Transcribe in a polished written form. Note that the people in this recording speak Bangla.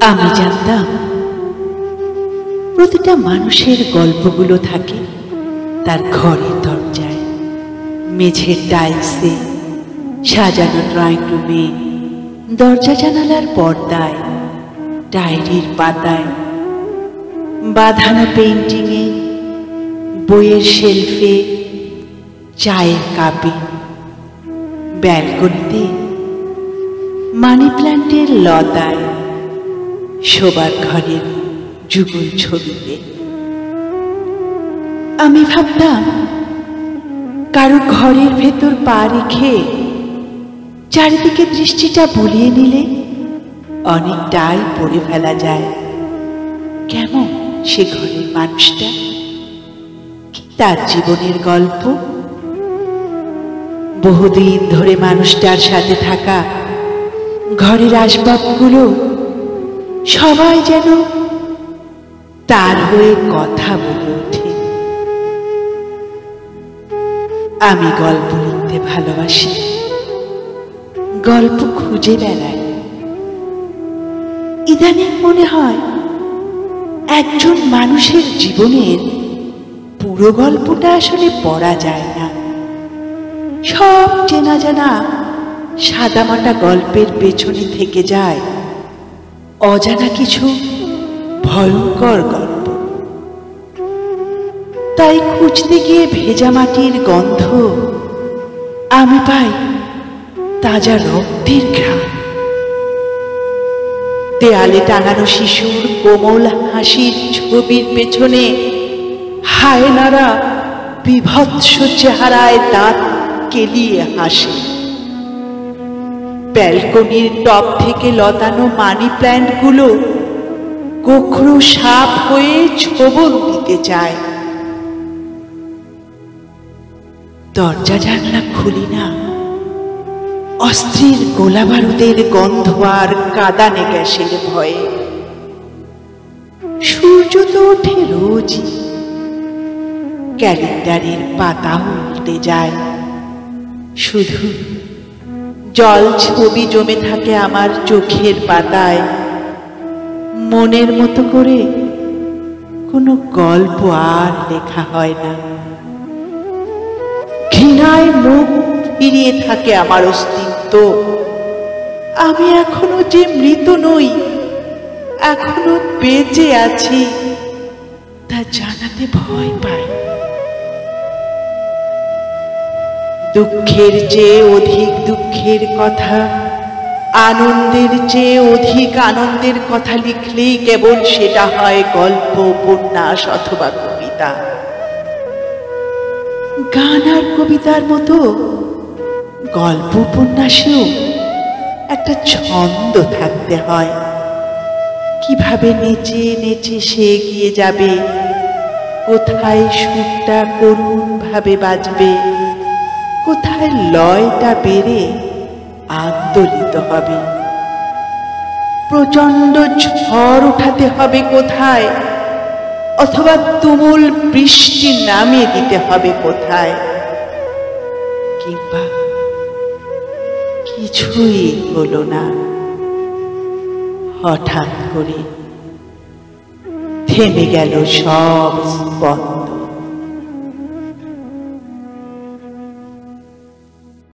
আমি জানতাম প্রতিটা মানুষের গল্পগুলো থাকে তার ঘরের দরজায়, মেঝের টাইলসে, সাজানো ড্রয়িং রুমে, দরজা জানালার পর্দায়, ডায়েরির পাতায়, বাঁধানো পেইন্টিংয়ে, বইয়ের শেলফে, চায়ের কাপে, ব্যালকনিতে, মানি প্ল্যান্টের লতায়, শোবার ঘরের যুগল ছবিতে। আমি ভাবতাম কারো ঘরের ভেতর পা রেখে চারিদিকে দৃষ্টিটা বুলিয়ে নিলে অনেকটাই পড়ে ফেলা যায় কেমন সে ঘরের মানুষটা, কি তার জীবনের গল্প। বহুদিন ধরে মানুষটার সাথে থাকা ঘরের আসবাবগুলো সবাই যেন তার হয়ে কথা বলে ওঠে। আমি গল্প লিখতে ভালোবাসি, গল্প খুঁজে বেড়াই। ইদানিং মনে হয় একজন মানুষের জীবনের পুরো গল্পটা আসলে পড়া যায় না। সব চেনা জানা সাদামাটা গল্পের পেছনে থেকে যায় অজানা কিছু ভয়ঙ্কর গল্প। তাই খুঁজতে গিয়ে ভেজা মাটির গন্ধ, আমি পাই তাজা রক্তের ঘ্রাণ। দেয়ালে টাঙানো শিশুর কোমল হাসির ছবির পেছনে হায়নারা বিভৎস চেহারায় দাঁত কেলিয়ে হাসে। ব্যালকনির টপ থেকে লতানো মানি প্ল্যান্টগুলো গোখরো সাপ হয়ে ছোবল দিতে চায়। দরজা জানলা খুলি না, অস্ত্রের গোলা বারুদের গন্ধ আর কাঁদানে গ্যাসের ভয়ে। সূর্য তো ওঠে রোজই, ক্যালেন্ডারের পাতা উল্টে যায়, শুধু জল ছবি জমে থাকে আমার চোখের পাতায়। মনের মতো করে কোনো গল্প আর লেখা হয় না। ঘৃণায় মুখ ফিরিয়ে থাকে আমার অস্তিত্ব। আমি এখনো যে মৃত নই, এখনো বেঁচে আছি, তা জানাতে ভয় পাই। দুঃখের চেয়ে অধিক দুঃখের কথা, আনন্দের চেয়ে অধিক আনন্দের কথা লিখলেই কেবল সেটা হয় গল্প, উপন্যাস অথবা কবিতা। গান আর কবিতার মতো গল্প উপন্যাসেও একটা ছন্দ থাকতে হয়। কিভাবে নেচে নেচে সে এগিয়ে যাবে, কোথায় সুরটা করুণ ভাবে বাজবে, কোথায় লয়টা বেড়ে আন্দোলিত হবে, প্রচন্ড ঝড় উঠাতে হবে কোথায়, অথবা তুমুল বৃষ্টি নামিয়ে দিতে হবে কোথায়, কিংবা কিছুই হলো না। হঠাৎ করে থেমে গেল সব স্পন্দন।